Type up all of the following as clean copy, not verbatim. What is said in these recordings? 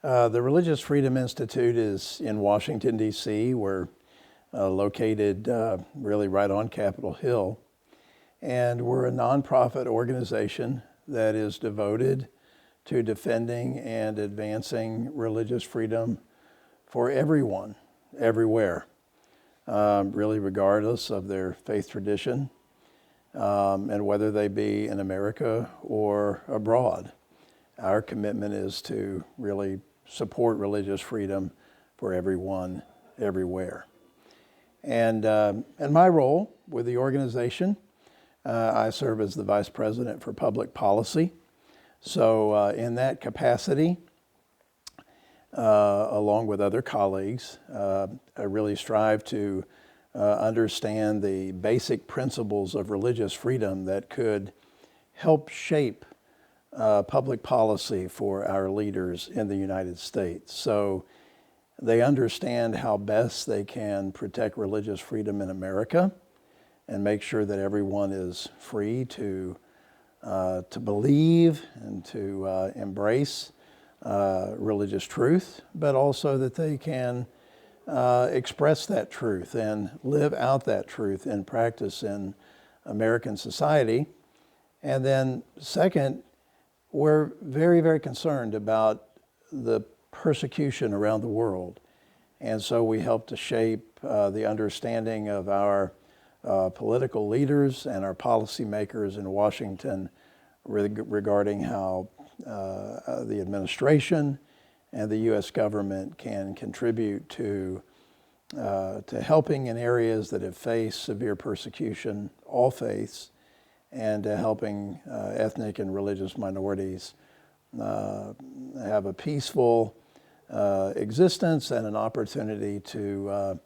The Religious Freedom Institute is in Washington, D.C. We're located really right on Capitol Hill. And we're a nonprofit organization that is devoted to defending and advancing religious freedom for everyone, everywhere, really regardless of their faith tradition, and whether they be in America or abroad. Our commitment is to really support religious freedom for everyone, everywhere. And in my role with the organization, I serve as the Vice President for Public Policy. So in that capacity, along with other colleagues, I really strive to understand the basic principles of religious freedom that could help shape public policy for our leaders in the United States. So they understand how best they can protect religious freedom in America and make sure that everyone is free to believe and to embrace religious truth, but also that they can express that truth and live out that truth in practice in American society. And then second, we're very, very concerned about the persecution around the world. And so we help to shape the understanding of our political leaders and our policymakers in Washington regarding how the administration and the U.S. government can contribute to helping in areas that have faced severe persecution, all faiths, and to helping ethnic and religious minorities have a peaceful existence and an opportunity to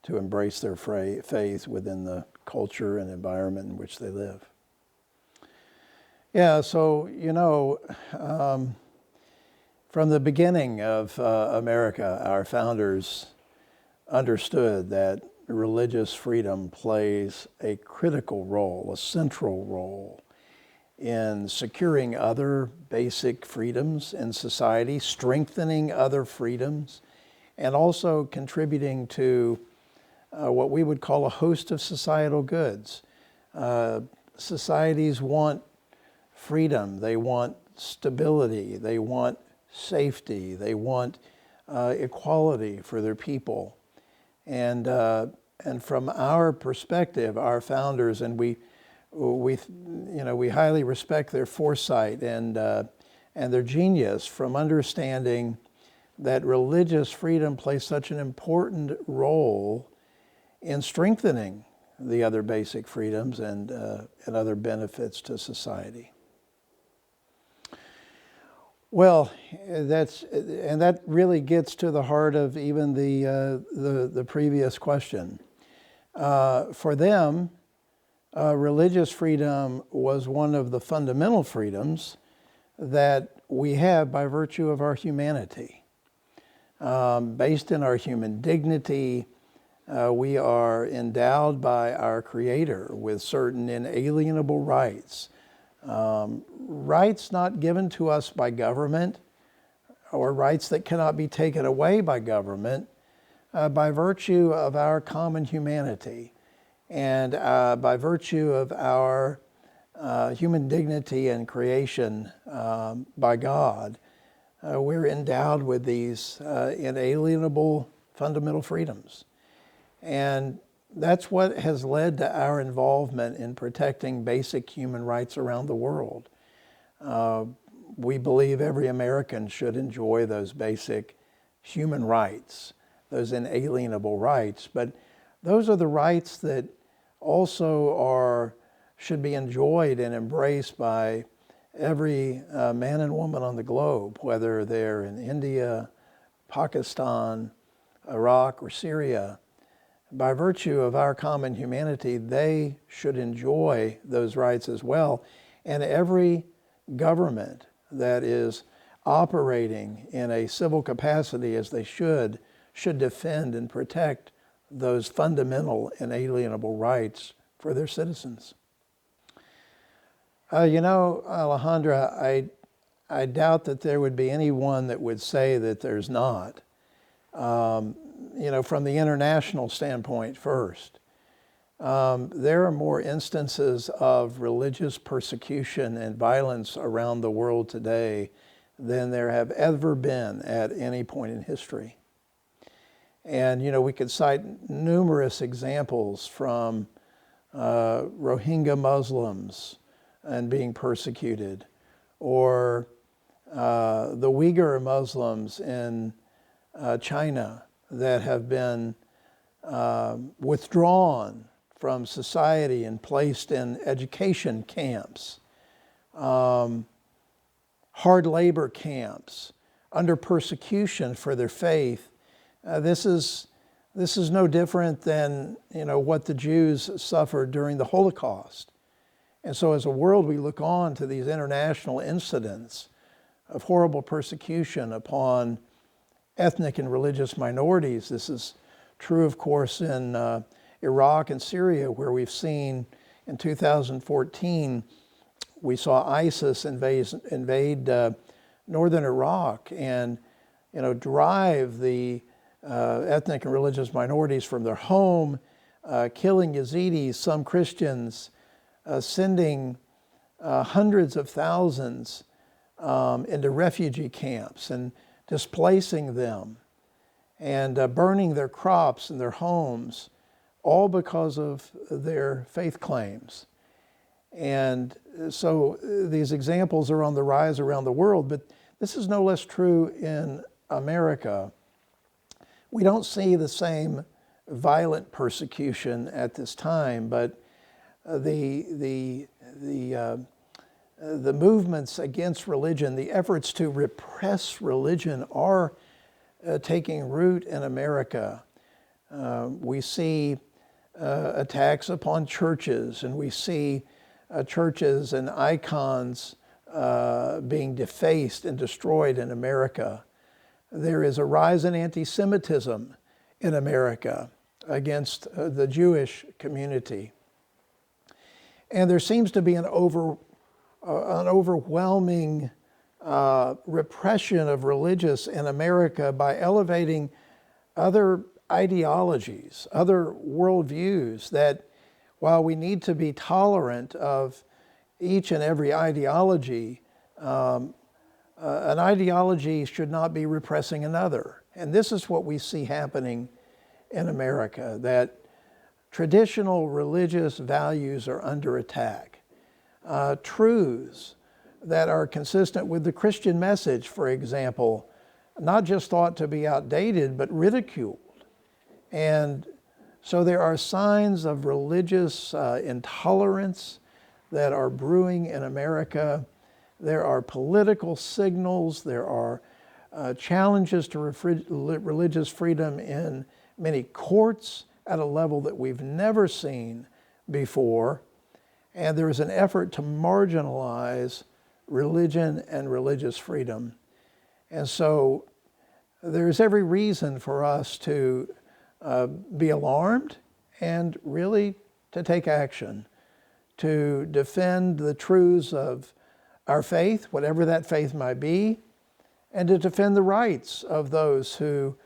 embrace their faith within the culture and environment in which they live. Yeah, so, from the beginning of America, our founders understood that religious freedom plays a critical role, a central role in securing other basic freedoms in society, strengthening other freedoms, and also contributing to what we would call a host of societal goods. Societies want freedom, they want stability, they want safety, they want equality for their people. And from our perspective, our founders, and we highly respect their foresight and their genius from understanding that religious freedom plays such an important role in strengthening the other basic freedoms and other benefits to society. Well, that really gets to the heart of even the previous question. For them, religious freedom was one of the fundamental freedoms that we have by virtue of our humanity. Based in our human dignity, we are endowed by our Creator with certain inalienable rights. Rights not given to us by government, or rights that cannot be taken away by government, by virtue of our common humanity and by virtue of our human dignity and creation by God. We're endowed with these inalienable fundamental freedoms. And that's what has led to our involvement in protecting basic human rights around the world. We believe every American should enjoy those basic human rights, those inalienable rights, but those are the rights that also should be enjoyed and embraced by every man and woman on the globe, whether they're in India, Pakistan, Iraq, or Syria. By virtue of our common humanity, they should enjoy those rights as well. And every government that is operating in a civil capacity as they should defend and protect those fundamental inalienable rights for their citizens. Alejandra, I doubt that there would be anyone that would say that there's not. From the international standpoint first, there are more instances of religious persecution and violence around the world today than there have ever been at any point in history. And, we could cite numerous examples from Rohingya Muslims and being persecuted, or the Uyghur Muslims in China that have been withdrawn from society and placed in education camps, hard labor camps, under persecution for their faith. This is no different than what the Jews suffered during the Holocaust. And so as a world, we look on to these international incidents of horrible persecution upon ethnic and religious minorities. This is true, of course, in Iraq and Syria, where we've seen in 2014, we saw ISIS invade northern Iraq and drive the ethnic and religious minorities from their home, killing Yazidis, some Christians, sending hundreds of thousands into refugee camps and displacing them, and burning their crops and their homes, all because of their faith claims. And so these examples are on the rise around the world, but this is no less true in America. We don't see the same violent persecution at this time, but the movements against religion, the efforts to repress religion are taking root in America. We see attacks upon churches, and we see churches and icons being defaced and destroyed in America. There is a rise in anti-Semitism in America against the Jewish community. And there seems to be an overwhelming repression of religious in America by elevating other ideologies, other worldviews, that while we need to be tolerant of each and every ideology, an ideology should not be repressing another. And this is what we see happening in America, that traditional religious values are under attack. Truths that are consistent with the Christian message, for example, not just thought to be outdated, but ridiculed. And so there are signs of religious intolerance that are brewing in America. There are political signals. There are challenges to religious freedom in many courts at a level that we've never seen before. And there is an effort to marginalize religion and religious freedom. And so there's every reason for us to be alarmed and really to take action, to defend the truths of our faith, whatever that faith might be, and to defend the rights of those who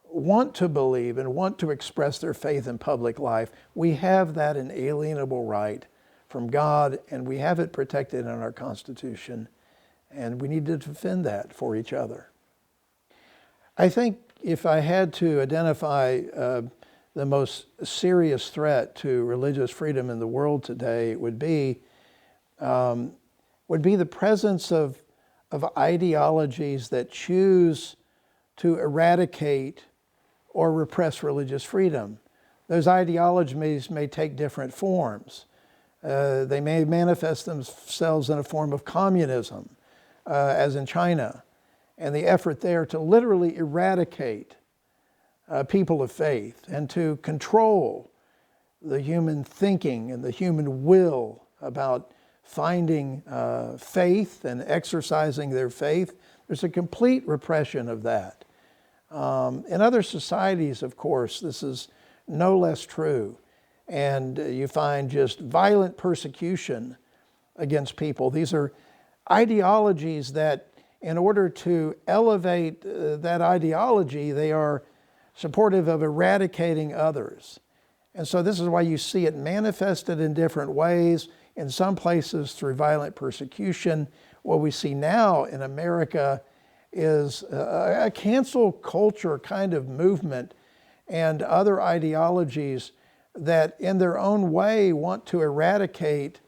want to believe and want to express their faith in public life. We have that inalienable right from God, and we have it protected in our Constitution, and we need to defend that for each other. I think if I had to identify the most serious threat to religious freedom in the world today, it would be the presence of ideologies that choose to eradicate or repress religious freedom. Those ideologies may take different forms. They may manifest themselves in a form of communism, as in China, and the effort there to literally eradicate people of faith and to control the human thinking and the human will about finding faith and exercising their faith. There's a complete repression of that. In other societies, of course, this is no less true. And you find just violent persecution against people. These are ideologies that, in order to elevate that ideology, they are supportive of eradicating others. And so this is why you see it manifested in different ways, in some places through violent persecution. What we see now in America is a cancel culture kind of movement and other ideologies that in their own way want to eradicate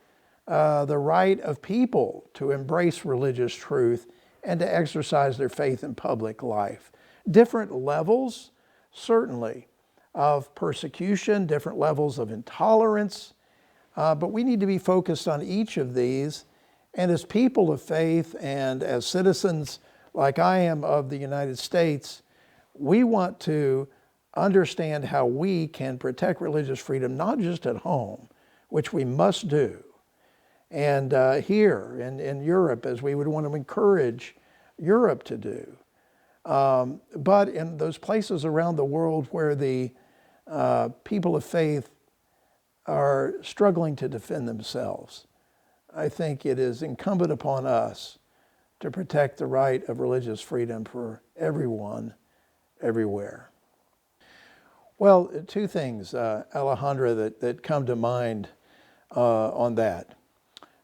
the right of people to embrace religious truth and to exercise their faith in public life. Different levels, certainly, of persecution, different levels of intolerance, but we need to be focused on each of these. And as people of faith and as citizens like I am of the United States, we want to understand how we can protect religious freedom, not just at home, which we must do, and here in Europe, as we would want to encourage Europe to do, but in those places around the world where the people of faith are struggling to defend themselves. I think it is incumbent upon us to protect the right of religious freedom for everyone, everywhere. Well, two things, Alejandra, that come to mind on that.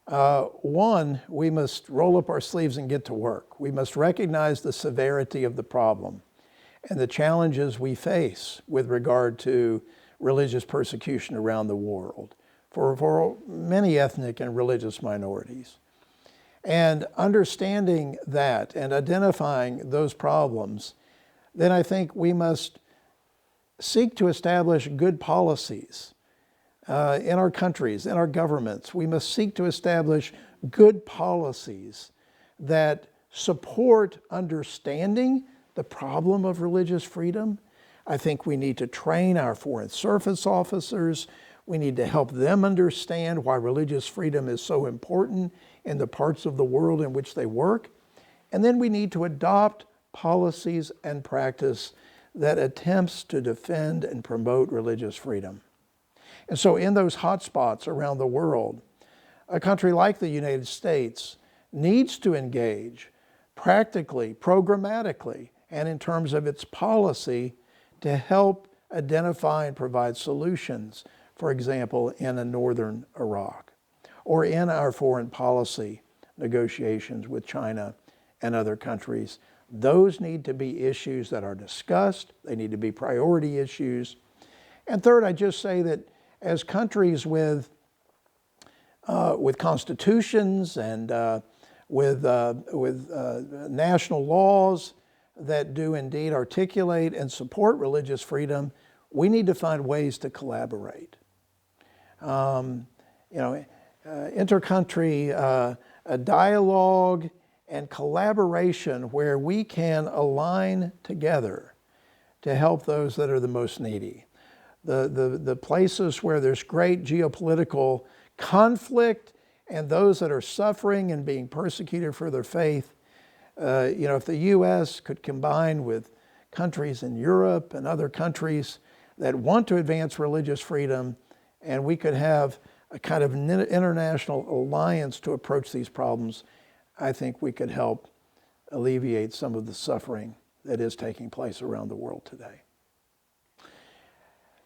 One, we must roll up our sleeves and get to work. We must recognize the severity of the problem and the challenges we face with regard to religious persecution around the world for many ethnic and religious minorities. And understanding that and identifying those problems, then I think we must seek to establish good policies in our countries, in our governments. We must seek to establish good policies that support understanding the problem of religious freedom. I think we need to train our Foreign Service officers. We need to help them understand why religious freedom is so important in the parts of the world in which they work. And then we need to adopt policies and practice that attempts to defend and promote religious freedom. And so in those hotspots around the world, a country like the United States needs to engage practically, programmatically, and in terms of its policy to help identify and provide solutions, for example, in a northern Iraq, or in our foreign policy negotiations with China and other countries. Those need to be issues that are discussed. They need to be priority issues. And third, I just say that as countries with constitutions and with national laws that do indeed articulate and support religious freedom, we need to find ways to collaborate. Intercountry dialogue and collaboration where we can align together to help those that are the most needy. The places where there's great geopolitical conflict and those that are suffering and being persecuted for their faith, if the U.S. could combine with countries in Europe and other countries that want to advance religious freedom, and we could have a kind of international alliance to approach these problems, I think we could help alleviate some of the suffering that is taking place around the world today.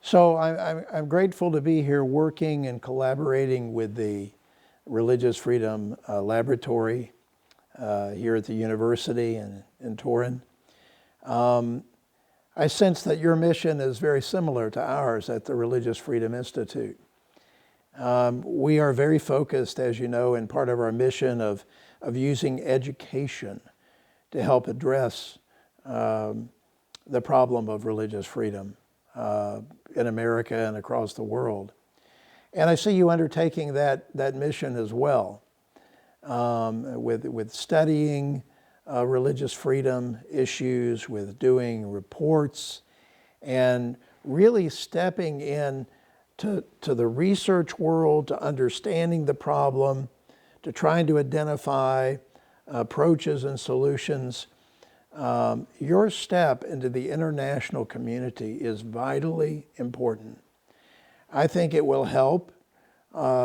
So I'm grateful to be here working and collaborating with the Religious Freedom Laboratory here at the university in Turin. I sense that your mission is very similar to ours at the Religious Freedom Institute. We are very focused, as you know, in part of our mission of using education to help address the problem of religious freedom in America and across the world. And I see you undertaking that mission as well, with studying religious freedom issues, with doing reports, and really stepping in to the research world, to understanding the problem, to trying to identify approaches and solutions. Your step into the international community is vitally important. I think it will help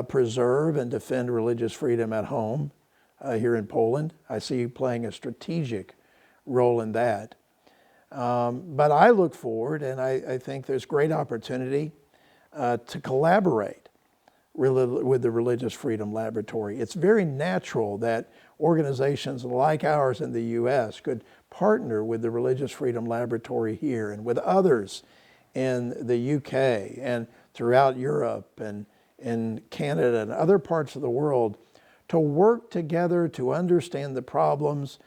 preserve and defend religious freedom at home, here in Poland. I see you playing a strategic role in that. But I look forward, and I think there's great opportunity to collaborate with the Religious Freedom Laboratory. It's very natural that organizations like ours in the U.S. could partner with the Religious Freedom Laboratory here and with others in the U.K. and throughout Europe and in Canada and other parts of the world to work together to understand the problems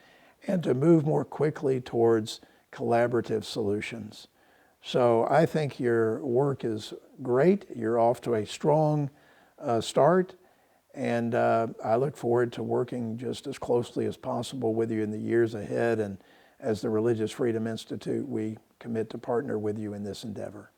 and to move more quickly towards collaborative solutions. So I think your work is great. You're off to a strong start, and I look forward to working just as closely as possible with you in the years ahead. And as the Religious Freedom Institute, we commit to partner with you in this endeavor.